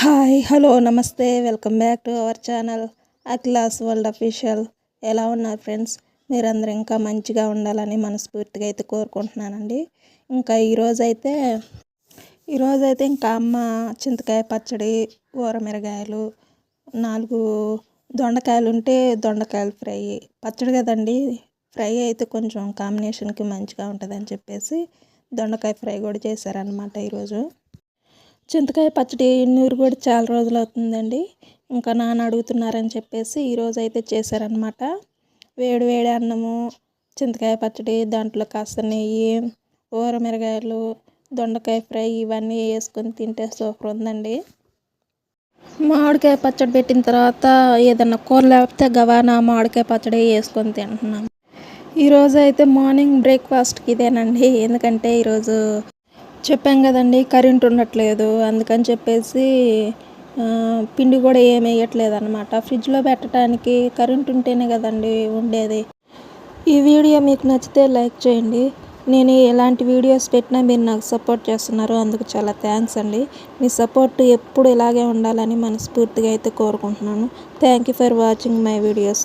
Hi hello నమస్తే welcome back to our channel Akhila's world official. ఎలా ఉన్నారు ఫ్రెండ్స్? మీరందరూ ఇంకా మంచిగా ఉండాలని మనస్ఫూర్తిగా అయితే కోరుకుంటున్నానండి. ఇంకా ఈరోజైతే ఇంకా అమ్మ చింతకాయ పచ్చడి, ఊరమిరగాయలు, 4 దొండకాయలు ఉంటే దొండకాయలు ఫ్రై, పచ్చడి కదండి, ఫ్రై అయితే కొంచెం కాంబినేషన్కి మంచిగా ఉంటుందని చెప్పేసి దొండకాయ ఫ్రై కూడా చేశారనమాట ఈరోజు. చింతకాయ పచ్చడి నూరు కూడా చాలా రోజులు అవుతుందండి. ఇంకా నాన్న అడుగుతున్నారని చెప్పేసి ఈరోజు అయితే చేశారనమాట. వేడి వేడి అన్నము, చింతకాయ పచ్చడి, దాంట్లో కాస్త నెయ్యి, ఊరమిరగాయలు, దొండకాయ ఫ్రై ఇవన్నీ వేసుకొని తింటే సూపర్ ఉందండి. మామిడికాయ పచ్చడి పెట్టిన తర్వాత ఏదన్నా కూర లేకపోతే గవానా మామిడికాయ పచ్చడి వేసుకొని తింటున్నాం. ఈరోజు అయితే మార్నింగ్ బ్రేక్ఫాస్ట్కి ఇదేనండి. ఎందుకంటే ఈరోజు చెప్పాం కదండి, కరెంట్ ఉండట్లేదు. అందుకని చెప్పేసి పిండి కూడా ఏమి వేయట్లేదు అనమాట. ఫ్రిడ్జ్లో పెట్టడానికి కరెంట్ ఉంటేనే కదండి ఉండేది. ఈ వీడియో మీకు నచ్చితే లైక్ చేయండి. నేను ఎలాంటి వీడియోస్ పెట్టినా మీరు నాకు సపోర్ట్ చేస్తున్నారు, అందుకు చాలా థ్యాంక్స్ అండి. మీ సపోర్ట్ ఎప్పుడు ఇలాగే ఉండాలని మనస్ఫూర్తిగా అయితే కోరుకుంటున్నాను. Thank you for watching my videos.